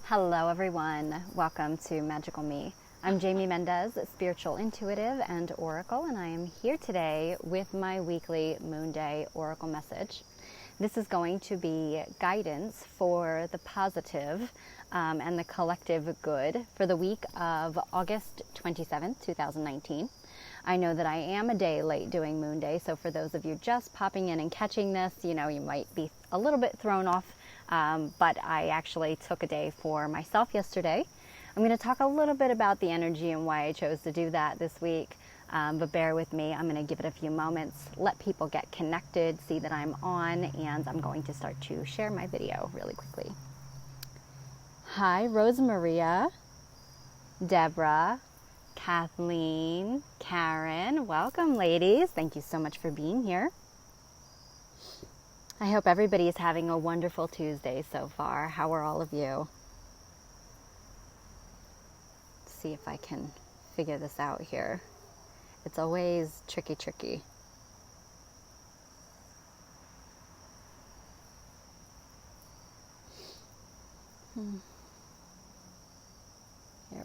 Hello everyone, welcome to Magical Me. I'm Jamie Mendez, spiritual intuitive and oracle, and I am here today with my weekly Moonday Oracle Message. This is going to be guidance for the positive and the collective good for the week of August 27th, 2019. I know that I am a day late doing Moonday, so for those of you just popping in and catching this, you might be a little bit thrown off. But I actually took a day for myself yesterday. I'm going to talk a little bit about the energy and why I chose to do that this week. But bear with me. I'm going to give it a few moments, let people get connected, see that I'm on, and I'm going to start to share my video really quickly. Hi, Rosemaria, Deborah, Kathleen, Karen. Welcome, ladies. Thank you so much for being here. I hope everybody is having a wonderful Tuesday so far. How are all of you? Let's see if I can figure this out here. It's always tricky. Here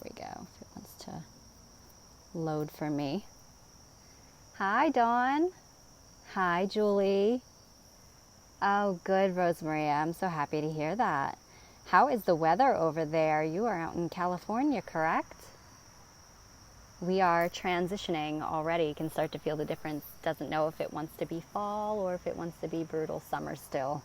we go. If it wants to load for me. Hi, Dawn. Hi, Julie. Oh, good, Rosemaria. I'm so happy to hear that. How is the weather over there? You are out in California, correct? We are transitioning already. You can start to feel the difference. Doesn't know if it wants to be fall or if it wants to be brutal summer still.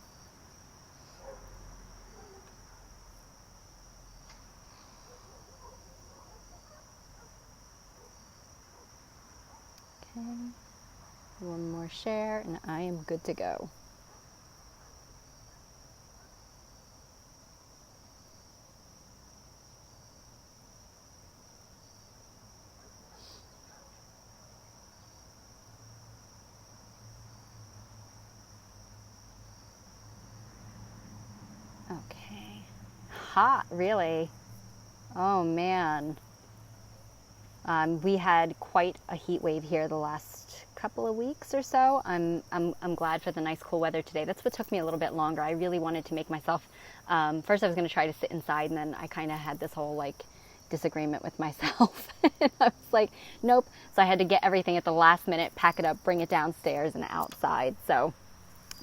Okay. One more share and I am good to go. Okay. Hot, really? Oh man. We had quite a heat wave here the last couple of weeks or so. I'm glad for the nice cool weather today. That's what took me a little bit longer. I really wanted to make myself, first I was going to try to sit inside, and then I kind of had this whole disagreement with myself. And I was like, nope. So I had to get everything at the last minute, pack it up, bring it downstairs and outside. So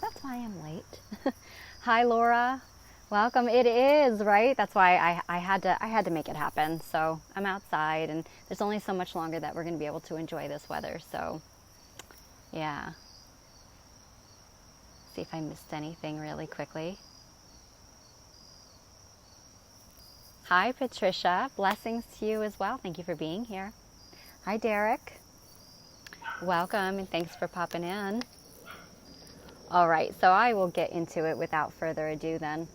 that's why I'm late. Hi, Laura. Welcome. It is, right? That's why I had to make it happen. So I'm outside, and there's only so much longer that we're going to be able to enjoy this weather. So, yeah. See if I missed anything really quickly. Hi, Patricia. Blessings to you as well. Thank you for being here. Hi, Derek. Welcome, and thanks for popping in. All right, so I will get into it without further ado then.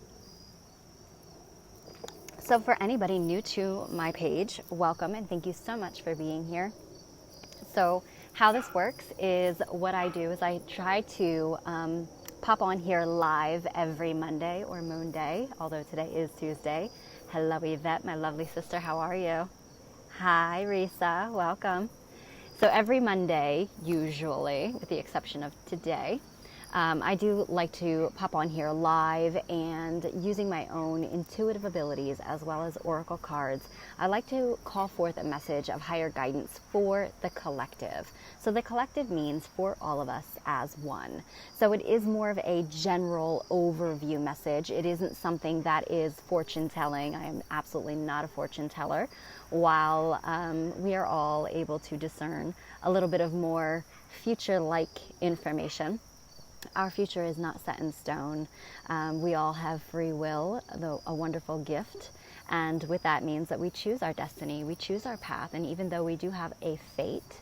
So for anybody new to my page, welcome and thank you so much for being here. So how this works is what I do is I try to pop on here live every Monday or Moonday, although today is Tuesday. Hello, Yvette, my lovely sister. How are you? Hi, Risa. Welcome. So every Monday, usually, with the exception of today, I do like to pop on here live, and using my own intuitive abilities as well as oracle cards, I like to call forth a message of higher guidance for the collective. So the collective means for all of us as one. So it is more of a general overview message. It isn't something that is fortune telling. I am absolutely not a fortune teller. While we are all able to discern a little bit of more future-like information, our future is not set in stone. We all have free will, though a wonderful gift. And with that means that we choose our destiny, we choose our path. And even though we do have a fate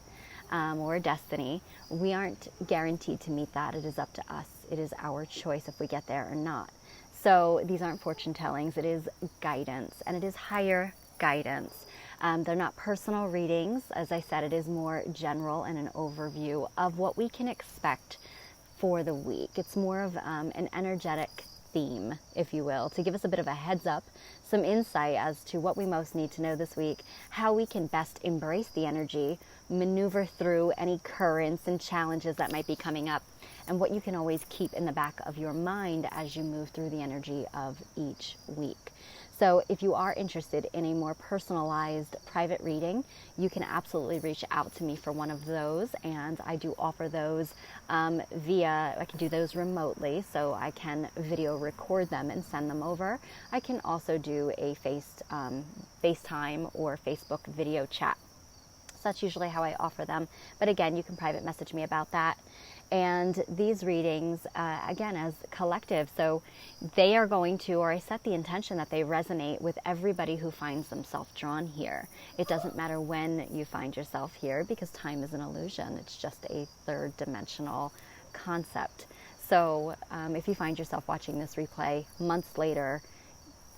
or a destiny, we aren't guaranteed to meet that. It is up to us. It is our choice if we get there or not. So these aren't fortune tellings. It is guidance, and it is higher guidance. They're not personal readings. As I said, it is more general and an overview of what we can expect for the week. It's more of an energetic theme, if you will, to give us a bit of a heads up, some insight as to what we most need to know this week, how we can best embrace the energy, maneuver through any currents and challenges that might be coming up, and what you can always keep in the back of your mind as you move through the energy of each week. So if you are interested in a more personalized private reading, you can absolutely reach out to me for one of those. And I do offer those I can do those remotely, so I can video record them and send them over. I can also do a FaceTime or Facebook video chat. So that's usually how I offer them. But again, you can private message me about that. And these readings, again, as collective, so they are going to, or I set the intention that they resonate with everybody who finds themselves drawn here. It doesn't matter when you find yourself here, because time is an illusion. It's just a third dimensional concept. So if you find yourself watching this replay months later,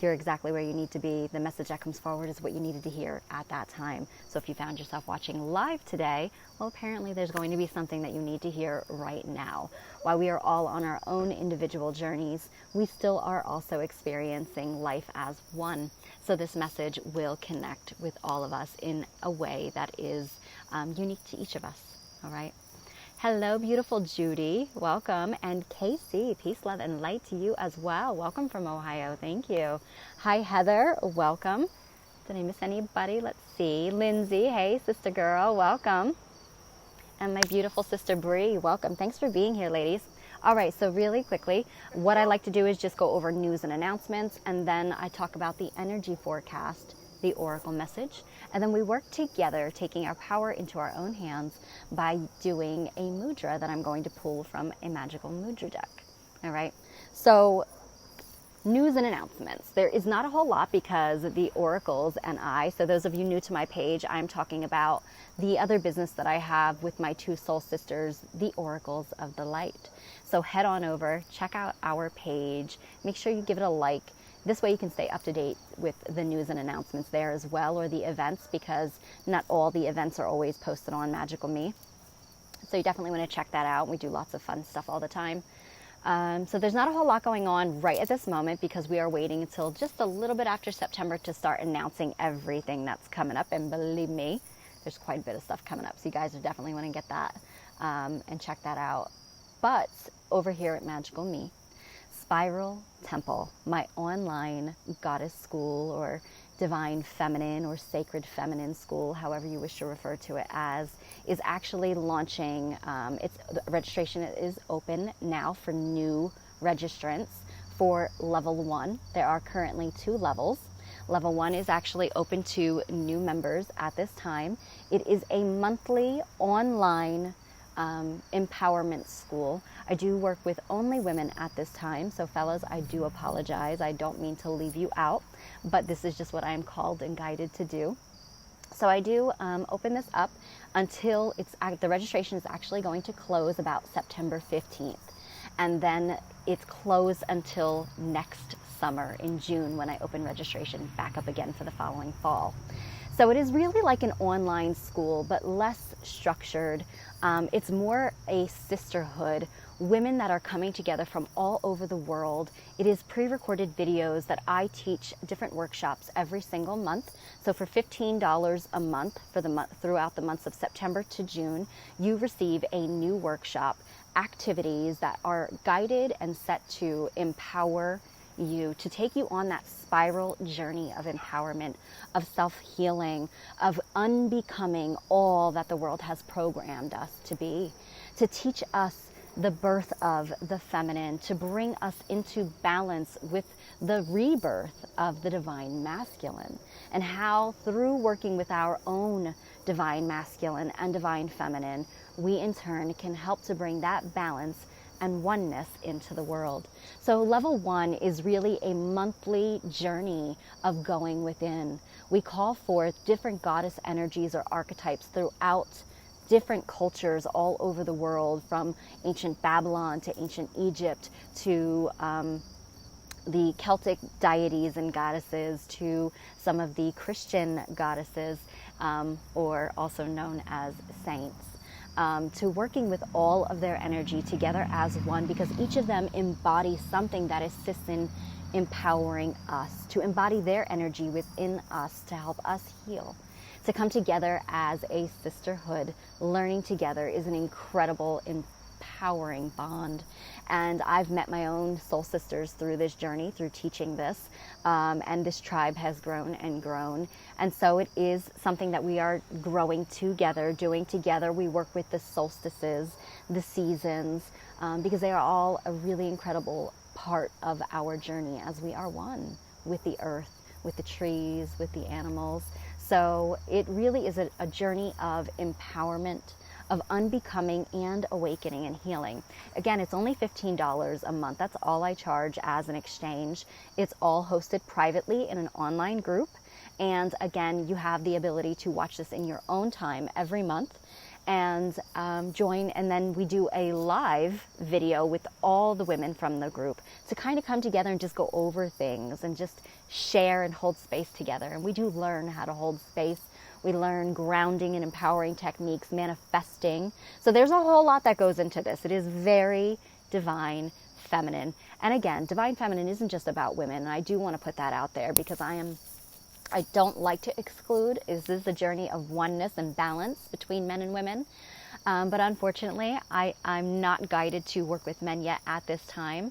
you're exactly where you need to be. The message that comes forward is what you needed to hear at that time. So if you found yourself watching live today, well, apparently there's going to be something that you need to hear right now. While we are all on our own individual journeys, we still are also experiencing life as one. So this message will connect with all of us in a way that is unique to each of us. All right. Hello, beautiful Judy. Welcome. And Casey, peace, love, and light to you as well. Welcome from Ohio. Thank you. Hi, Heather. Welcome. Did I miss anybody? Let's see. Lindsay. Hey, sister girl. Welcome. And my beautiful sister Bree. Welcome. Thanks for being here, ladies. All right, so really quickly, what I like to do is just go over news and announcements, and then I talk about the energy forecast, the Oracle message, and then we work together, taking our power into our own hands by doing a mudra that I'm going to pull from a magical mudra deck. All right, so news and announcements. There is not a whole lot because the oracles and so those of you new to my page, I'm talking about the other business that I have with my two soul sisters, the oracles of the light. So head on over, check out our page, make sure you give it a like. This way you can stay up to date with the news and announcements there as well, or the events, because not all the events are always posted on Magical Me. So you definitely want to check that out. We do lots of fun stuff all the time. So there's not a whole lot going on right at this moment because we are waiting until just a little bit after September to start announcing everything that's coming up. And believe me, there's quite a bit of stuff coming up. So you guys are definitely want to get that and check that out. But over here at Magical Me, Spiral Temple, my online goddess school or divine feminine or sacred feminine school, however you wish to refer to it as, is actually launching. The registration is open now for new registrants for level 1. There are currently 2 levels. Level 1 is actually open to new members at this time. It is a monthly online empowerment school. I do work with only women at this time, so fellas, I do apologize. I don't mean to leave you out, but this is just what I am called and guided to do. So I do open this up until the registration is actually going to close about September 15th, and then it's closed until next summer in June when I open registration back up again for the following fall. So it is really like an online school, but less structured. It's more a sisterhood, women that are coming together from all over the world. It is pre-recorded videos that I teach different workshops every single month. So for $15 a month for the month, throughout the months of September to June, you receive a new workshop, activities that are guided and set to empower you, to take you on that spiral journey of empowerment, of self-healing, of unbecoming all that the world has programmed us to be, to teach us the birth of the feminine, to bring us into balance with the rebirth of the divine masculine, and how through working with our own divine masculine and divine feminine, we in turn can help to bring that balance and oneness into the world. So level 1 is really a monthly journey of going within. We call forth different goddess energies or archetypes throughout different cultures all over the world, from ancient Babylon to ancient Egypt to the Celtic deities and goddesses to some of the Christian goddesses, or also known as saints. To working with all of their energy together as one, because each of them embodies something that assists in empowering us, to embody their energy within us to help us heal. To come together as a sisterhood, learning together is an incredible empowering bond. And I've met my own soul sisters through this journey, through teaching this, and this tribe has grown and grown. And so it is something that we are growing together, doing together. We work with the solstices, the seasons, because they are all a really incredible part of our journey as we are one with the earth, with the trees, with the animals. So it really is a journey of empowerment, of unbecoming and awakening and healing. Again, it's only $15 a month. That's all I charge as an exchange. It's all hosted privately in an online group. And again, you have the ability to watch this in your own time every month and join. And then we do a live video with all the women from the group to kind of come together and just go over things and just share and hold space together. And we do learn how to hold space. We learn grounding and empowering techniques, manifesting. So there's a whole lot that goes into this. It is very divine feminine. And again, divine feminine isn't just about women. And I do want to put that out there because I don't like to exclude. This is a journey of oneness and balance between men and women. But unfortunately, I'm not guided to work with men yet at this time.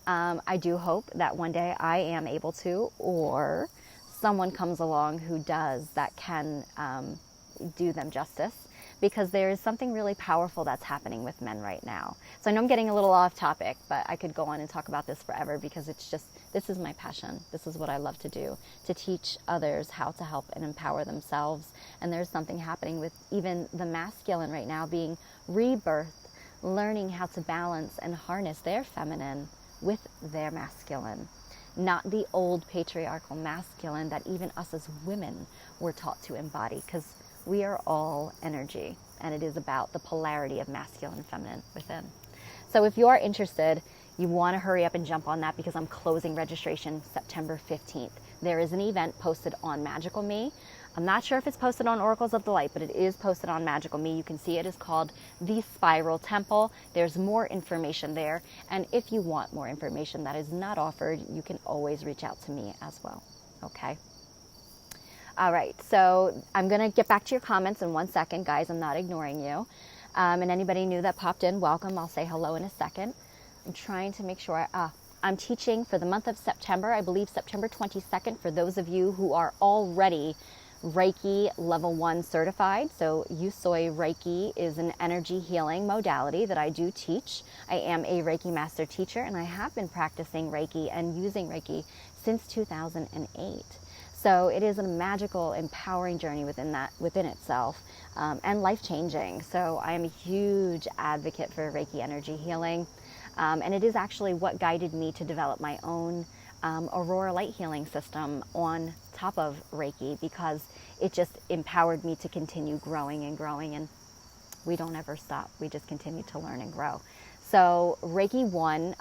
I do hope that one day I am able to, or someone comes along who does, that can do them justice, because there is something really powerful that's happening with men right now. So I know I'm getting a little off topic, but I could go on and talk about this forever because it's just, this is my passion. This is what I love to do, to teach others how to help and empower themselves. And there's something happening with even the masculine right now being rebirthed, learning how to balance and harness their feminine with their masculine. Not the old patriarchal masculine that even us as women were taught to embody, because we are all energy, and it is about the polarity of masculine and feminine within. So if you are interested, you want to hurry up and jump on that because I'm closing registration September 15th. There is an event posted on Magical Me. I'm not sure if it's posted on Oracles of the Light, but it is posted on Magical Me. You can see it is called The Spiral Temple. There's more information there. And if you want more information that is not offered, you can always reach out to me as well. Okay? All right. So I'm going to get back to your comments in 1 second. Guys, I'm not ignoring you. And anybody new that popped in, welcome. I'll say hello in a second. I'm trying to make sure I'm teaching for the month of September, I believe September 22nd, for those of you who are already Reiki level 1 certified. So Yusoi Reiki is an energy healing modality that I do teach. I am a Reiki master teacher, and I have been practicing Reiki and using Reiki since 2008. So it is a magical, empowering journey within itself, and life-changing. So I am a huge advocate for Reiki energy healing. And it is actually what guided me to develop my own Aurora light healing system on top of Reiki, because it just empowered me to continue growing and growing, and we don't ever stop. We just continue to learn and grow. So Reiki 1,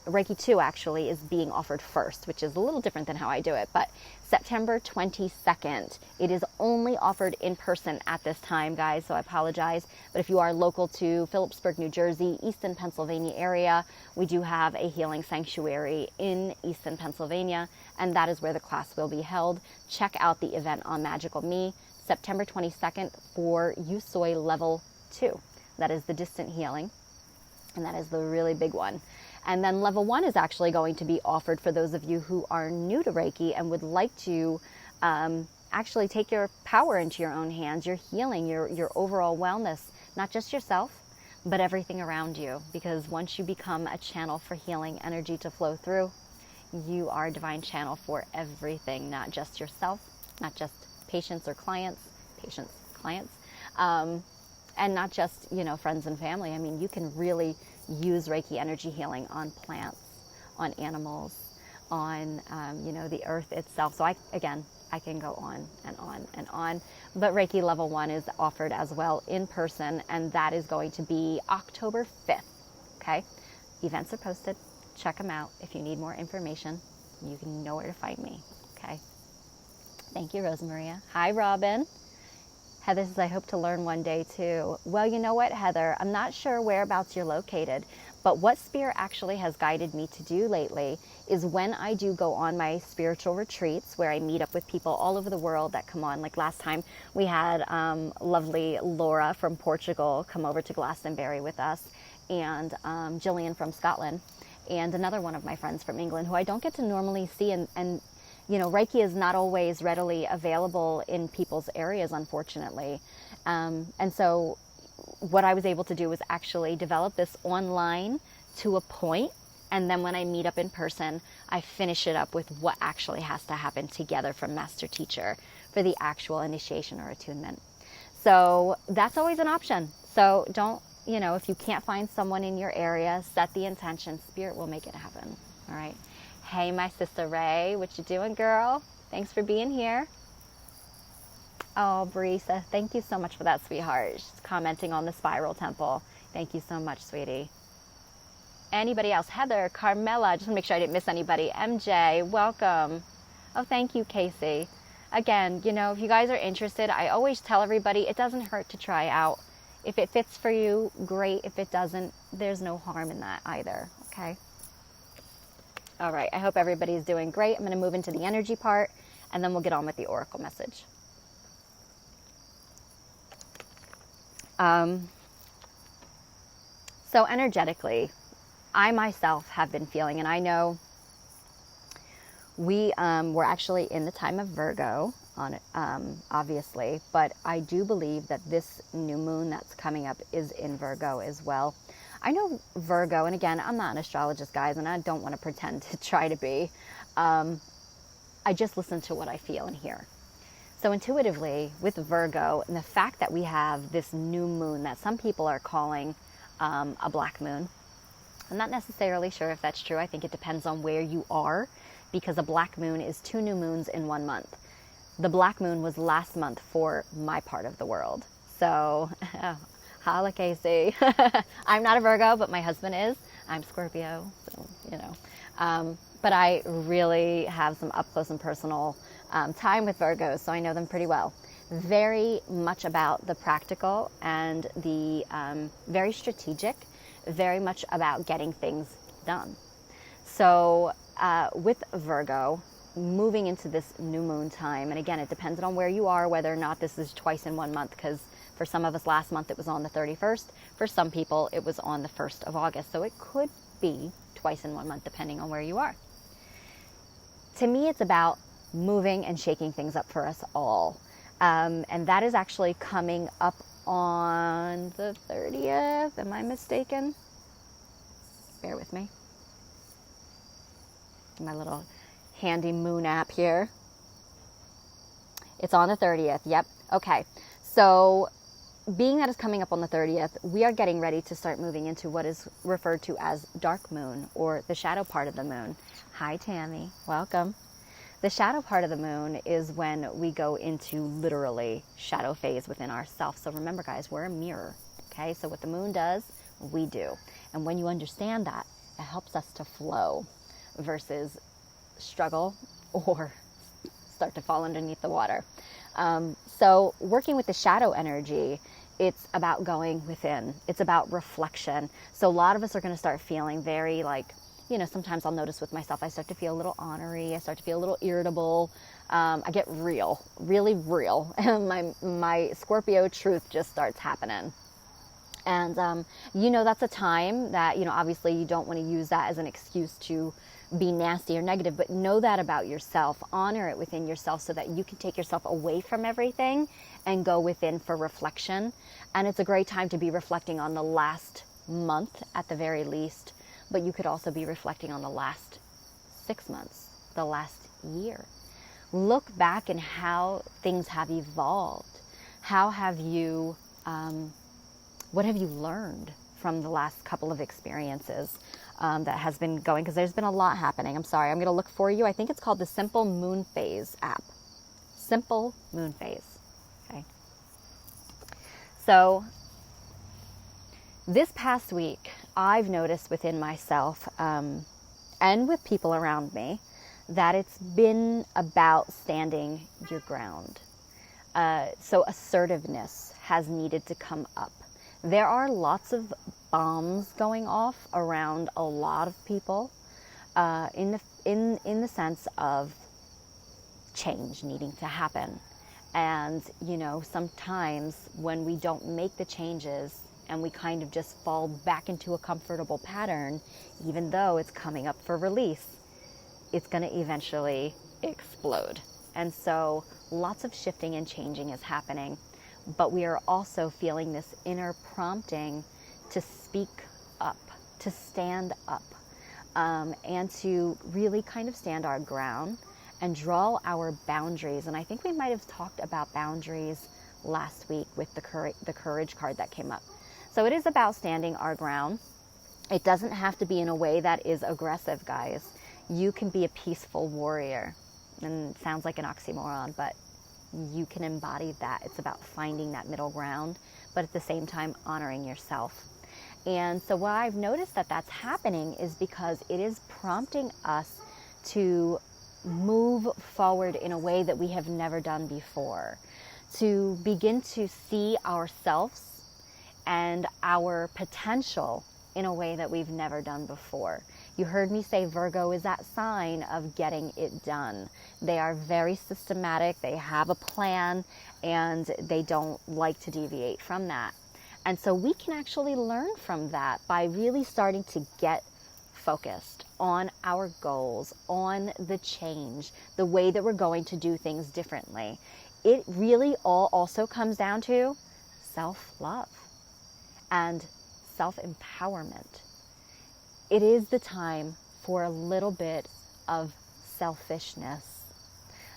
Reiki 2 actually is being offered first, which is a little different than how I do it, but September 22nd. It is only offered in person at this time, guys, so I apologize. But if you are local to Phillipsburg, New Jersey, Easton, Pennsylvania area, we do have a healing sanctuary in Easton, Pennsylvania, and that is where the class will be held. Check out the event on Magical Me, September 22nd for Yusoi Level 2. That is the distant healing, and that is the really big one. And then level 1 is actually going to be offered for those of you who are new to Reiki and would like to actually take your power into your own hands, your healing, your overall wellness, not just yourself, but everything around you. Because once you become a channel for healing energy to flow through, you are a divine channel for everything, not just yourself, not just patients, clients, and not just, friends and family. I mean, you can really use Reiki energy healing on plants, on animals, on, the earth itself. So I can go on and on and on. But Reiki Level 1 is offered as well in person, and that is going to be October 5th, okay? Events are posted. Check them out. If you need more information, you can know where to find me, okay? Thank you, Rosemaria. Hi, Robin. Heather says, I hope to learn one day too. Well, you know what, Heather? I'm not sure whereabouts you're located, but what Spirit actually has guided me to do lately is when I do go on my spiritual retreats where I meet up with people all over the world that come on. Like last time we had lovely Laura from Portugal come over to Glastonbury with us. and Jillian from Scotland, and another one of my friends from England who I don't get to normally see. And you know, Reiki is not always readily available in people's areas, unfortunately. And so what I was able to do was actually develop this online to a point, and then when I meet up in person, I finish it up with what actually has to happen together from master teacher for the actual initiation or attunement. So that's always an option. So don't, you know, if you can't find someone in your area, set the intention. Spirit will make it happen. All right. Hey, my sister Ray, what you doing, girl? Thanks for being here. Oh, Brisa, thank you so much for that, sweetheart. She's commenting on the spiral temple. Thank you so much, sweetie. Anybody else? Heather, Carmela, just want to make sure I didn't miss anybody. MJ, welcome. Oh, thank you, Casey. Again, you know, if you guys are interested, I always tell everybody it doesn't hurt to try out. If it fits for you, great. If it doesn't, there's no harm in that either, okay? All right, I hope everybody's doing great. I'm going to move into the energy part, and then we'll get on with the oracle message. So energetically, I myself have been feeling, and I know we're actually in the time of Virgo, obviously, but I do believe that this new moon that's coming up is in Virgo as well. I know Virgo, and again, I'm not an astrologist, guys, and I don't want to pretend to try to be. I just listen to what I feel and hear. So intuitively, with Virgo, and the fact that we have this new moon that some people are calling a black moon, I'm not necessarily sure if that's true. I think it depends on where you are, because a black moon is 2 new moons in 1 month. The black moon was last month for my part of the world. So, holla Casey. I'm not a Virgo, but my husband is. I'm Scorpio, so, you know. But I really have some up close and personal time with Virgos, so I know them pretty well. Very much about the practical and the very strategic, very much about getting things done. So with Virgo, moving into this new moon time, and again, it depends on where you are, whether or not this is twice in 1 month, because for some of us last month it was on the 31st. For some people it was on the 1st of August. So it could be twice in 1 month, depending on where you are. To me, it's about moving and shaking things up for us all. And that is actually coming up on the 30th. Am I mistaken? Bear with me. My little handy moon app here. It's on the 30th. Yep. Okay. So being that it's coming up on the 30th, we are getting ready to start moving into what is referred to as dark moon, or the shadow part of the moon. Hi, Tammy. Welcome. The shadow part of the moon is when we go into literally shadow phase within ourselves. So remember, guys, we're a mirror. Okay. So what the moon does, we do. And when you understand that, it helps us to flow versus struggle or start to fall underneath the water. So working with the shadow energy, it's about going within. It's about reflection. So a lot of us are going to start feeling very like, you know, sometimes I'll notice with myself, I start to feel a little ornery. I start to feel a little irritable. I get real, really real. And my Scorpio truth just starts happening. And, you know, that's a time that, you know, obviously you don't want to use that as an excuse to be nasty or negative, but know that about yourself. Honor it within yourself so that you can take yourself away from everything and go within for reflection. And it's a great time to be reflecting on the last month at the very least, but you could also be reflecting on the last 6 months, the last year. Look back and how things have evolved. How have you, what have you learned from the last couple of experiences that has been going? Because there's been a lot happening. I'm sorry, I'm going to look for you. I think it's called the Simple Moon Phase app. Simple Moon Phase. Okay. So this past week, I've noticed within myself and with people around me that it's been about standing your ground. So assertiveness has needed to come up. There are lots of bombs going off around a lot of people in the sense of change needing to happen. And, you know, sometimes when we don't make the changes and we kind of just fall back into a comfortable pattern, even though it's coming up for release, it's going to eventually explode. And so lots of shifting and changing is happening, but we are also feeling this inner prompting to speak up, to stand up, and to really kind of stand our ground and draw our boundaries. And I think we might have talked about boundaries last week with the courage card that came up. So it is about standing our ground. It doesn't have to be in a way that is aggressive, guys. You can be a peaceful warrior. And it sounds like an oxymoron, but you can embody that. It's about finding that middle ground, but at the same time honoring yourself. And so what I've noticed that's happening is because it is prompting us to move forward in a way that we have never done before, to begin to see ourselves and our potential in a way that we've never done before. You heard me say Virgo is that sign of getting it done. They are very systematic, they have a plan, and they don't like to deviate from that. And so we can actually learn from that by really starting to get focused on our goals, on the change, the way that we're going to do things differently. It really all also comes down to self-love and self-empowerment. It is the time for a little bit of selfishness.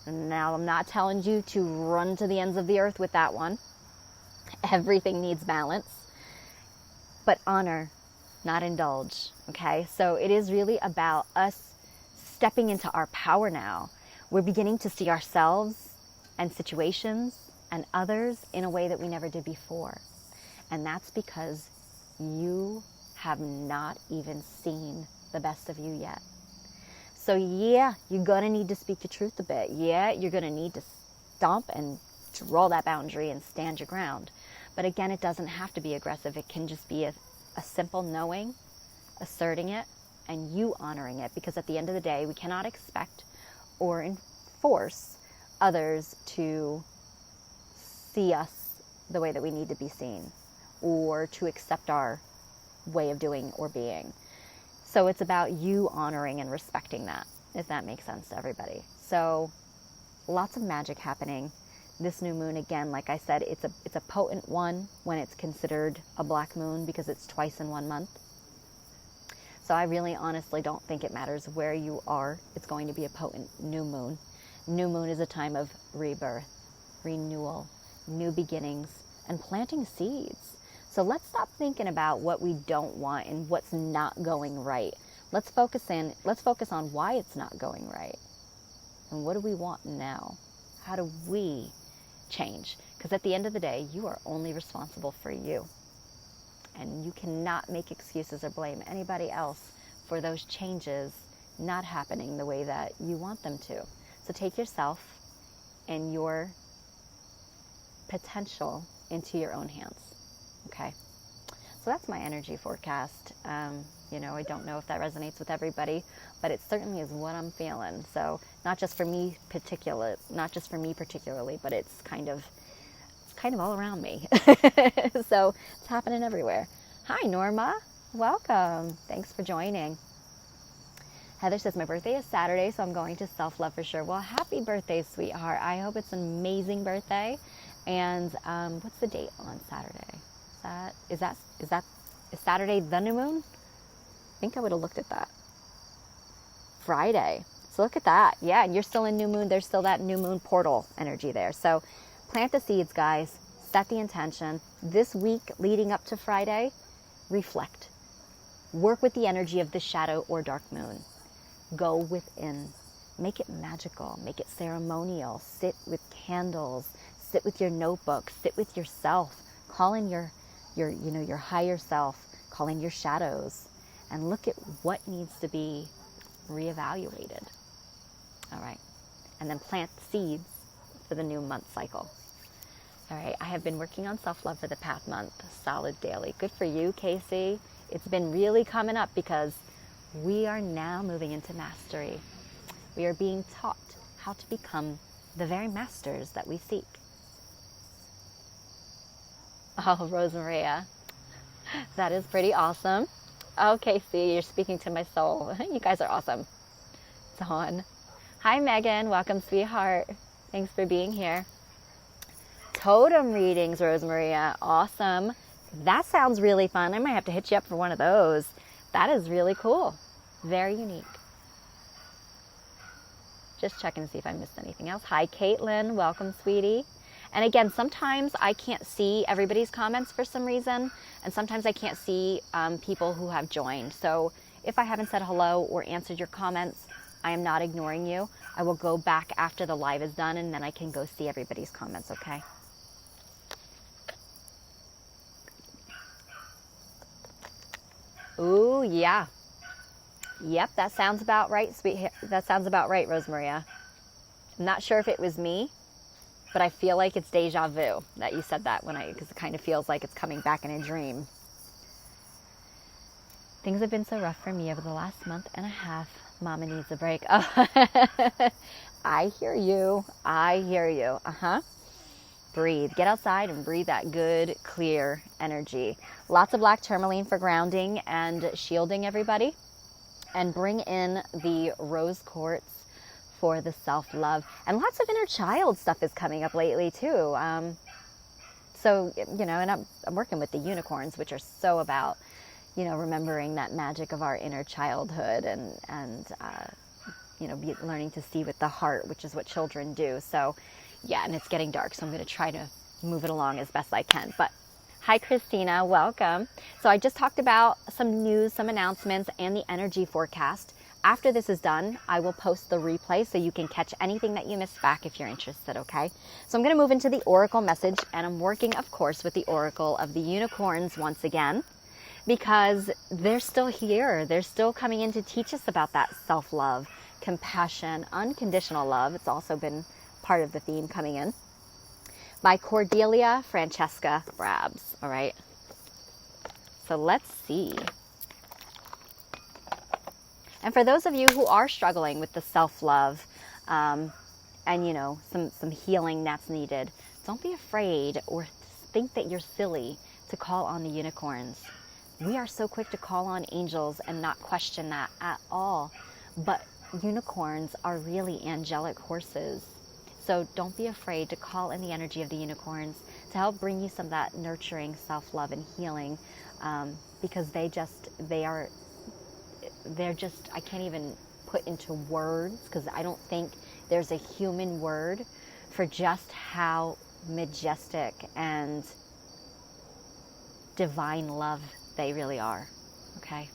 Now, I'm not telling you to run to the ends of the earth with that one. Everything needs balance, but honor, not indulge, okay? So it is really about us stepping into our power now. We're beginning to see ourselves and situations and others in a way that we never did before. And that's because you have not even seen the best of you yet. So yeah, you're gonna need to speak the truth a bit. Yeah, you're gonna need to stomp and draw that boundary and stand your ground. But again, it doesn't have to be aggressive. It can just be a simple knowing, asserting it, and you honoring it. Because at the end of the day, we cannot expect or enforce others to see us the way that we need to be seen, or to accept our way of doing or being. So it's about you honoring and respecting that, if that makes sense to everybody. So lots of magic happening. This new moon, again, like I said, it's a potent one when it's considered a black moon because it's twice in 1 month. So I really honestly don't think it matters where you are. It's going to be a potent new moon. New moon is a time of rebirth, renewal, new beginnings, and planting seeds. So let's stop thinking about what we don't want and what's not going right. Let's focus on why it's not going right. And what do we want now? How do we change? Because at the end of the day, you are only responsible for you. And you cannot make excuses or blame anybody else for those changes not happening the way that you want them to. So take yourself and your potential into your own hands. Okay? So that's my energy forecast. I don't know if that resonates with everybody, but it certainly is what I'm feeling. So not just for me particularly, but it's kind of all around me. So it's happening everywhere. Hi, Norma. Welcome. Thanks for joining. Heather says, my birthday is Saturday, so I'm going to self-love for sure. Well, happy birthday, sweetheart. I hope it's an amazing birthday. And what's the date on Saturday? Is Saturday the new moon? I think I would have looked at that. Friday. So look at that. Yeah, and you're still in new moon. There's still that new moon portal energy there. So plant the seeds, guys. Set the intention. This week leading up to Friday, reflect. Work with the energy of the shadow or dark moon. Go within. Make it magical. Make it ceremonial. Sit with candles. Sit with your notebook. Sit with yourself. Call in your higher self. Call in your shadows. And look at what needs to be reevaluated. All right. And then plant seeds for the new month cycle. All right. I have been working on self-love for the past month. Solid daily. Good for you, Casey. It's been really coming up because we are now moving into mastery. We are being taught how to become the very masters that we seek. Oh, Rosemaria. That is pretty awesome. Okay, see, you're speaking to my soul. You guys are awesome. It's on. Hi, Megan. Welcome, sweetheart. Thanks for being here. Totem readings, Rosemaria. Awesome. That sounds really fun. I might have to hit you up for one of those. That is really cool. Very unique. Just checking to see if I missed anything else. Hi, Caitlin. Welcome, sweetie. And again, sometimes I can't see everybody's comments for some reason, and sometimes I can't see people who have joined. So if I haven't said hello or answered your comments, I am not ignoring you. I will go back after the live is done, and then I can go see everybody's comments, okay? Ooh, yeah. Yep, that sounds about right, sweet. That sounds about right, Rosemaria. I'm not sure if it was me, but I feel like it's deja vu that you said that because it kind of feels like it's coming back in a dream. Things have been so rough for me over the last month and a half. Mama needs a break. Oh, I hear you. I hear you. Breathe. Get outside and breathe that good, clear energy. Lots of black tourmaline for grounding and shielding, everybody. And bring in the rose quartz for the self-love. And lots of inner child stuff is coming up lately, too. So, and I'm working with the unicorns, which are so about, remembering that magic of our inner childhood and learning to see with the heart, which is what children do. So, yeah, and it's getting dark, so I'm going to try to move it along as best I can. But hi, Christina. Welcome. So I just talked about some news, some announcements, and the energy forecast. After this is done, I will post the replay so you can catch anything that you missed back if you're interested, okay? So I'm going to move into the Oracle message, and I'm working, of course, with the Oracle of the Unicorns once again, because they're still here. They're still coming in to teach us about that self-love, compassion, unconditional love. It's also been part of the theme coming in. By Cordelia Francesca Brabs, all right? So let's see. And for those of you who are struggling with the self-love and, some healing that's needed, don't be afraid or think that you're silly to call on the unicorns. We are so quick to call on angels and not question that at all. But unicorns are really angelic horses. So don't be afraid to call in the energy of the unicorns to help bring you some of that nurturing self-love and healing, because they're just, I can't even put into words, because I don't think there's a human word for just how majestic and divine love they really are. Okay?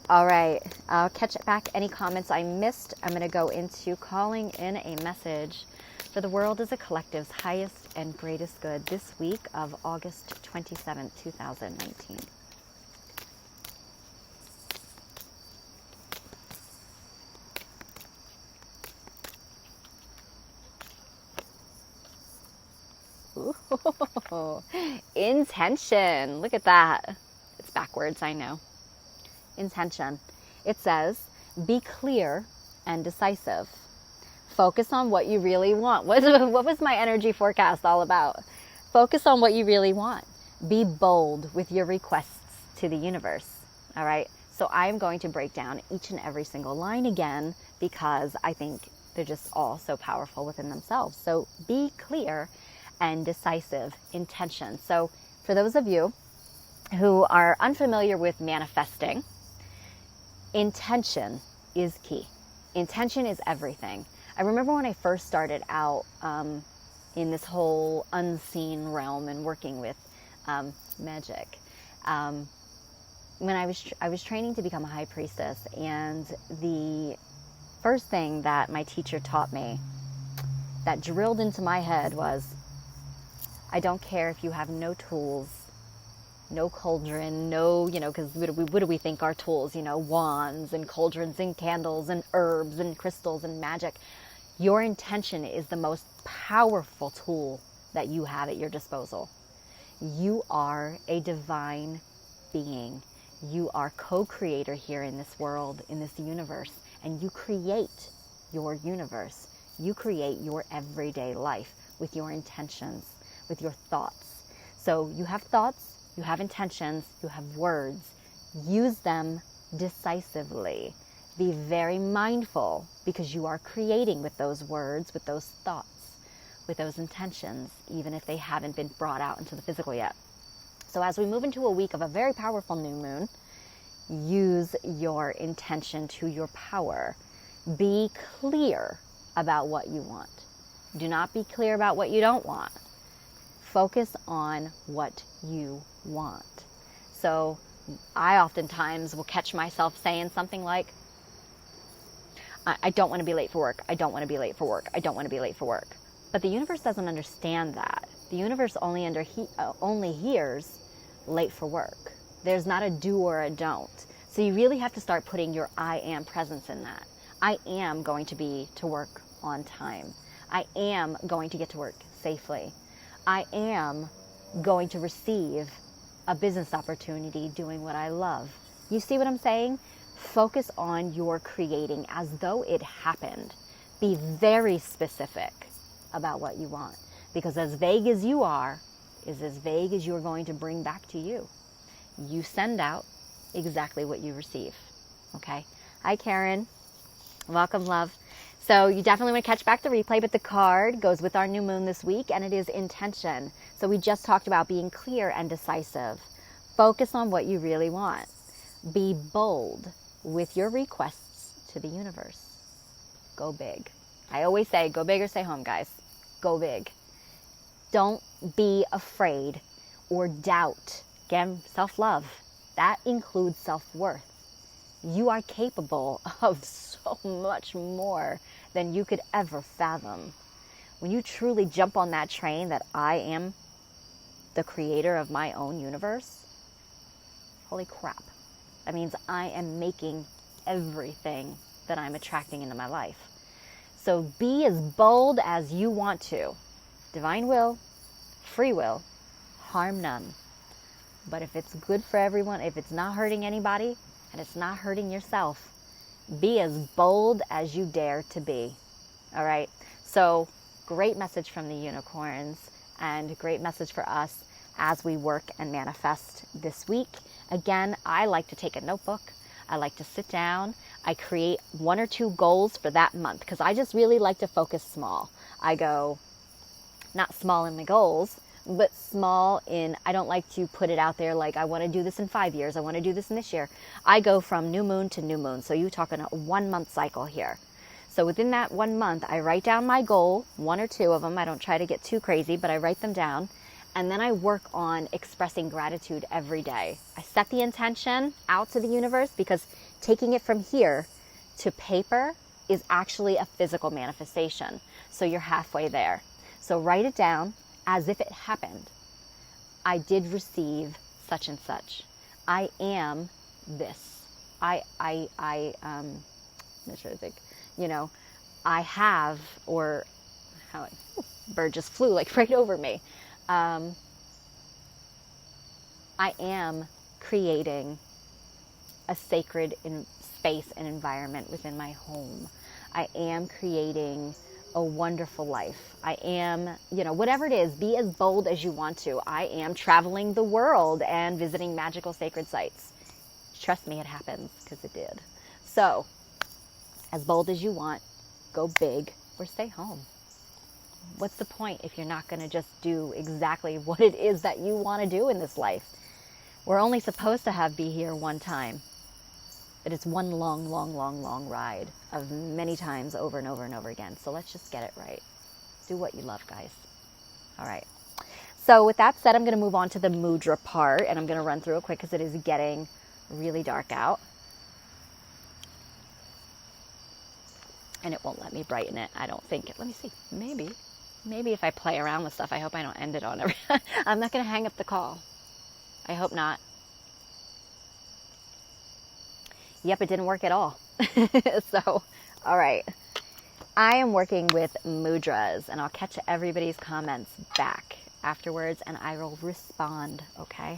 All right, I'll catch back any comments I missed. I'm going to go into calling in a message for the world as a collective's highest and greatest good this week of August 27th, 2019. Ooh, intention. Look at that. It's backwards, I know. Intention. It says, be clear and decisive. Focus on what you really want. What was my energy forecast all about? Focus on what you really want. Be bold with your requests to the universe. All right. So I'm going to break down each and every single line again, because I think they're just all so powerful within themselves. So be clear and decisive. Intention. So for those of you who are unfamiliar with manifesting, intention is key. Intention is everything. I remember when I first started out in this whole unseen realm and working with magic. When I was training to become a high priestess, and the first thing that my teacher taught me that drilled into my head was, I don't care if you have no tools, no cauldron, because what do we think are tools? Wands and cauldrons and candles and herbs and crystals and magic. Your intention is the most powerful tool that you have at your disposal. You are a divine being. You are co-creator here in this world, in this universe, and you create your universe. You create your everyday life with your intentions, with your thoughts. So you have thoughts, you have intentions, you have words. Use them decisively. Be very mindful, because you are creating with those words, with those thoughts, with those intentions, even if they haven't been brought out into the physical yet. So as we move into a week of a very powerful new moon, use your intention to your power. Be clear about what you want. Do not be clear about what you don't want. Focus on what you want. So I oftentimes will catch myself saying something like, I don't want to be late for work. I don't want to be late for work. I don't want to be late for work. But the universe doesn't understand that. The universe only hears late for work. There's not a do or a don't. So you really have to start putting your I am presence in that. I am going to be to work on time. I am going to get to work safely. I am going to receive a business opportunity doing what I love. You see what I'm saying? Focus on your creating as though it happened. Be very specific about what you want, because as vague as you are is as vague as you're going to bring back to you. You send out exactly what you receive. Okay? Hi, Karen. Welcome, love. So you definitely want to catch back the replay, but the card goes with our new moon this week, and it is intention. So we just talked about being clear and decisive. Focus on what you really want. Be bold with your requests to the universe. Go big. I always say, go big or stay home, guys. Go big. Don't be afraid or doubt. Again, self-love. That includes self-worth. You are capable of so much more than you could ever fathom. When you truly jump on that train that I am the creator of my own universe, holy crap. That means I am making everything that I'm attracting into my life. So be as bold as you want to. Divine will, free will, harm none. But if it's good for everyone, if it's not hurting anybody, and it's not hurting yourself, be as bold as you dare to be. All right? So great message from the unicorns, and great message for us as we work and manifest this week. Again, I like to take a notebook. I like to sit down. I create 1 or 2 goals for that month, because I just really like to focus small. I go not small in my goals, but small in, I don't like to put it out there like I want to do this in 5 years. I want to do this in this year. I go from new moon to new moon. So you're talking a 1-month cycle here. So within that 1 month, I write down my goal, 1 or 2 of them. I don't try to get too crazy, but I write them down. And then I work on expressing gratitude every day. I set the intention out to the universe, because taking it from here to paper is actually a physical manifestation. So you're halfway there. So write it down as if it happened. I did receive such and such. I am this. I'm not sure to think, I have, or how bird just flew like right over me. I am creating a sacred space and environment within my home. I am creating a wonderful life. I am, whatever it is, be as bold as you want to. I am traveling the world and visiting magical sacred sites. Trust me, it happens, because it did. So, as bold as you want, go big or stay home. What's the point if you're not going to just do exactly what it is that you want to do in this life? We're only supposed to be here one time. But it's one long, long, long, long ride of many times over and over and over again. So let's just get it right. Do what you love, guys. All right. So with that said, I'm going to move on to the mudra part, and I'm going to run through it quick because it is getting really dark out. And it won't let me brighten it, I don't think. Let me see. Maybe if I play around with stuff, I hope I don't end it on every... I'm not going to hang up the call. I hope not. Yep, it didn't work at all. So, all right. I am working with mudras, and I'll catch everybody's comments back afterwards, and I will respond, okay?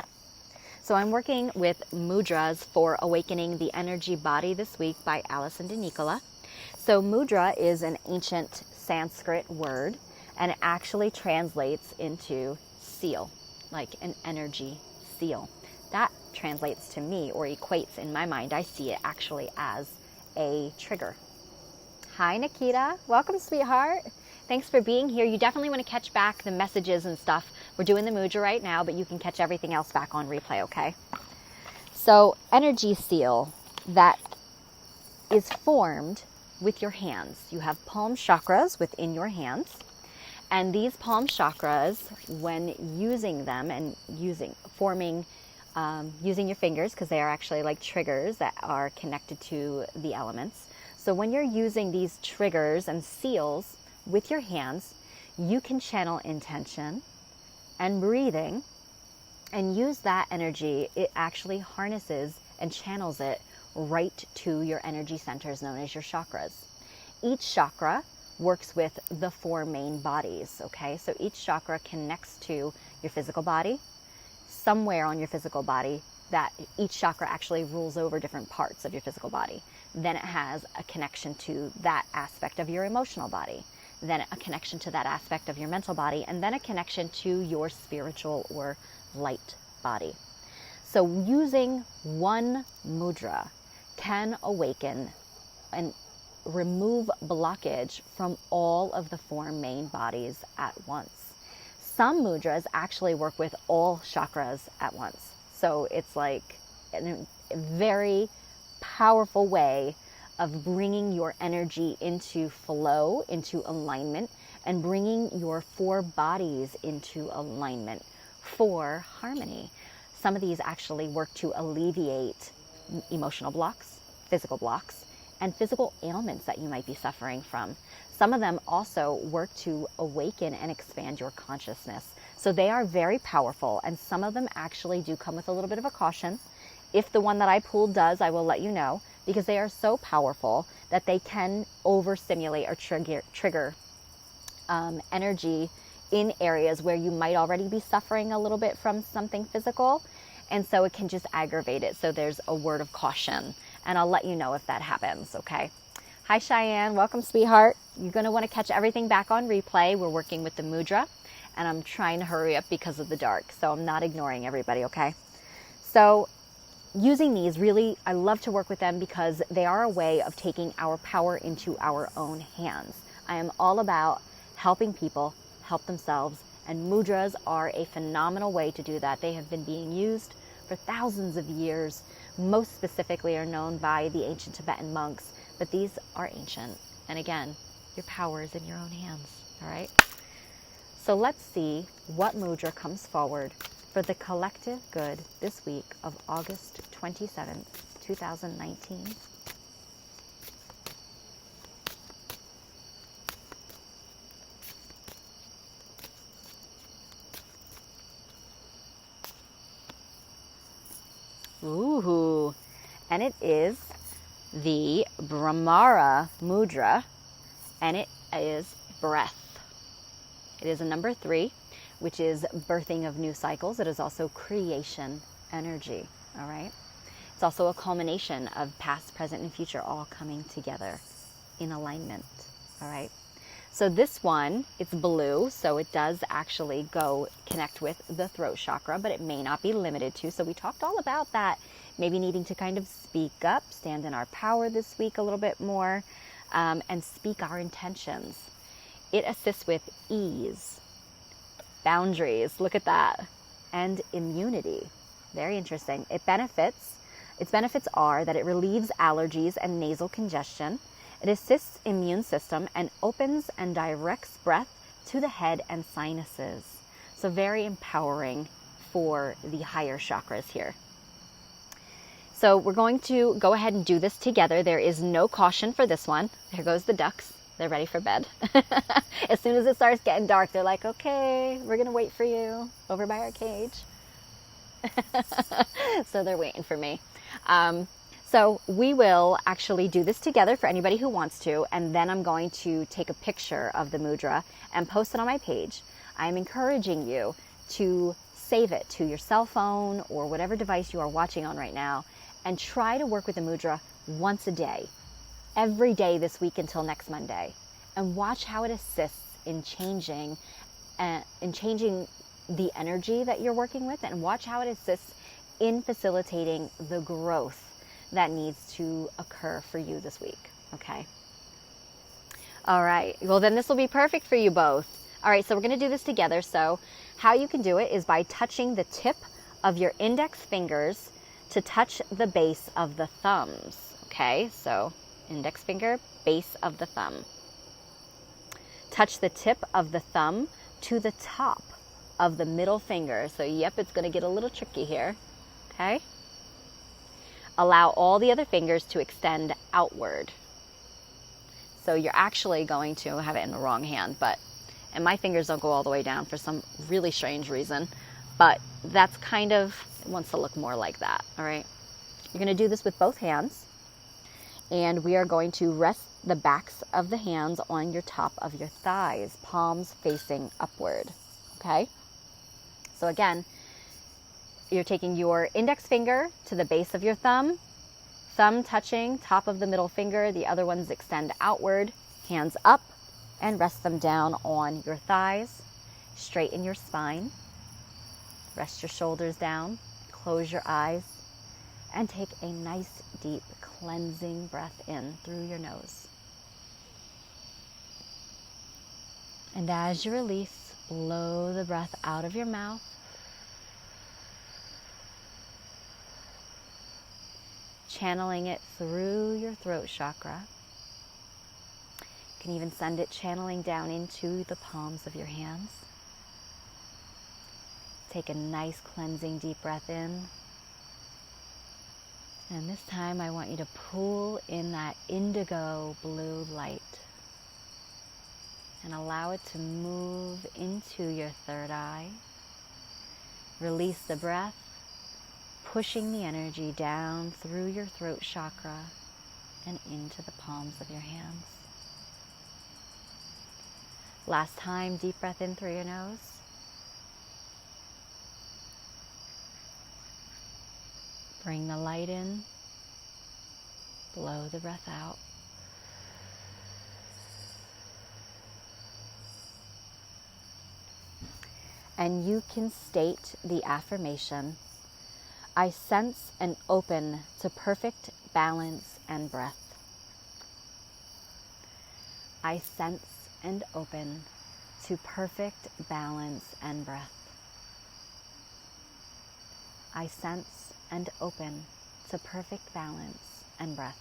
So I'm working with mudras for Awakening the Energy Body this week by Alison de Nicola. So mudra is an ancient Sanskrit word, and it actually translates into seal. like an energy seal. That translates to me, or equates in my mind. I see it actually as a trigger. Hi, Nikita. Welcome, sweetheart. Thanks for being here. You definitely want to catch back the messages and stuff. We're doing the mudra right now, but you can catch everything else back on replay, okay? So, energy seal that is formed with your hands. You have palm chakras within your hands. And these palm chakras, when using them and using your fingers, because they are actually like triggers that are connected to the elements. So when you're using these triggers and seals with your hands, you can channel intention and breathing and use that energy. It actually harnesses and channels it right to your energy centers known as your chakras. Each chakra works with the 4 main bodies, okay? So each chakra connects to your physical body. Somewhere on your physical body, that each chakra actually rules over different parts of your physical body. Then it has a connection to that aspect of your emotional body. Then a connection to that aspect of your mental body. And then a connection to your spiritual or light body. So using one mudra can awaken and remove blockage from all of the 4 main bodies at once. Some mudras actually work with all chakras at once. So it's like a very powerful way of bringing your energy into flow, into alignment, and bringing your 4 bodies into alignment for harmony. Some of these actually work to alleviate emotional blocks, physical blocks, and physical ailments that you might be suffering from. Some of them also work to awaken and expand your consciousness. So they are very powerful, and some of them actually do come with a little bit of a caution. If the one that I pulled does, I will let you know, because they are so powerful that they can overstimulate or trigger energy in areas where you might already be suffering a little bit from something physical. And so it can just aggravate it. So there's a word of caution. And I'll let you know if that happens, okay? Hi, Cheyenne. Welcome, sweetheart. You're going to want to catch everything back on replay. We're working with the mudra, and I'm trying to hurry up because of the dark. So I'm not ignoring everybody, okay? So using these, really, I love to work with them because they are a way of taking our power into our own hands. I am all about helping people help themselves, and mudras are a phenomenal way to do that. They have been being used for thousands of years. Most specifically are known by the ancient Tibetan monks, but these are ancient. And again, your power is in your own hands, all right? So let's see what mudra comes forward for the collective good this week of August 27th, 2019. Ooh, and it is the Brahmara mudra, and it is breath. It is a number 3, which is birthing of new cycles. It is also creation energy, all right? It's also a culmination of past, present, and future all coming together in alignment, all right? So this one, it's blue, so it does actually go connect with the throat chakra, but it may not be limited to. So we talked all about that, maybe needing to kind of speak up, stand in our power this week a little bit more, and speak our intentions. It assists with ease, boundaries, look at that, and immunity. Very interesting. Its benefits are that it relieves allergies and nasal congestion. It assists immune system and opens and directs breath to the head and sinuses. So very empowering for the higher chakras here. So we're going to go ahead and do this together. There is no caution for this one. There goes the ducks. They're ready for bed. As soon as it starts getting dark, they're like, okay, we're going to wait for you over by our cage. So they're waiting for me. So we will actually do this together for anybody who wants to, and then I'm going to take a picture of the mudra and post it on my page. I'm encouraging you to save it to your cell phone or whatever device you are watching on right now, and try to work with the mudra once a day, every day this week until next Monday, and watch how it assists in changing the energy that you're working with, and watch how it assists in facilitating the growth that needs to occur for you this week, okay? All right, well then this will be perfect for you both. All right, so we're gonna do this together. So how you can do it is by touching the tip of your index fingers to touch the base of the thumbs, okay? So index finger, base of the thumb. Touch the tip of the thumb to the top of the middle finger. So yep, it's gonna get a little tricky here, okay? Allow all the other fingers to extend outward. So you're actually going to have it in the wrong hand, and my fingers don't go all the way down for some really strange reason, but that's kind of, it wants to look more like that, all right? You're gonna do this with both hands, and we are going to rest the backs of the hands on your top of your thighs, palms facing upward, okay? So again, you're taking your index finger to the base of your thumb, thumb touching top of the middle finger, the other ones extend outward, hands up, and rest them down on your thighs, straighten your spine, rest your shoulders down, close your eyes, and take a nice deep cleansing breath in through your nose. And as you release, blow the breath out of your mouth. Channeling it through your throat chakra. You can even send it channeling down into the palms of your hands. Take a nice cleansing deep breath in. And this time I want you to pull in that indigo blue light and allow it to move into your third eye. Release the breath, pushing the energy down through your throat chakra and into the palms of your hands. Last time, deep breath in through your nose. Bring the light in, blow the breath out. And you can state the affirmation, I sense and open to perfect balance and breath. I sense and open to perfect balance and breath. I sense and open to perfect balance and breath.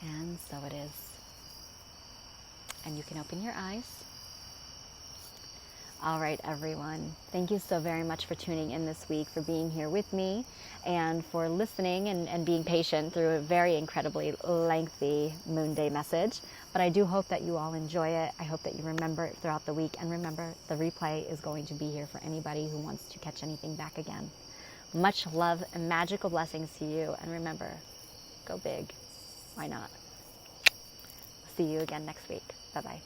And so it is. And you can open your eyes. All right, everyone. Thank you so very much for tuning in this week, for being here with me, and for listening and being patient through a very incredibly lengthy Moonday message. But I do hope that you all enjoy it. I hope that you remember it throughout the week. And remember, the replay is going to be here for anybody who wants to catch anything back again. Much love and magical blessings to you. And remember, go big. Why not? See you again next week. Bye-bye.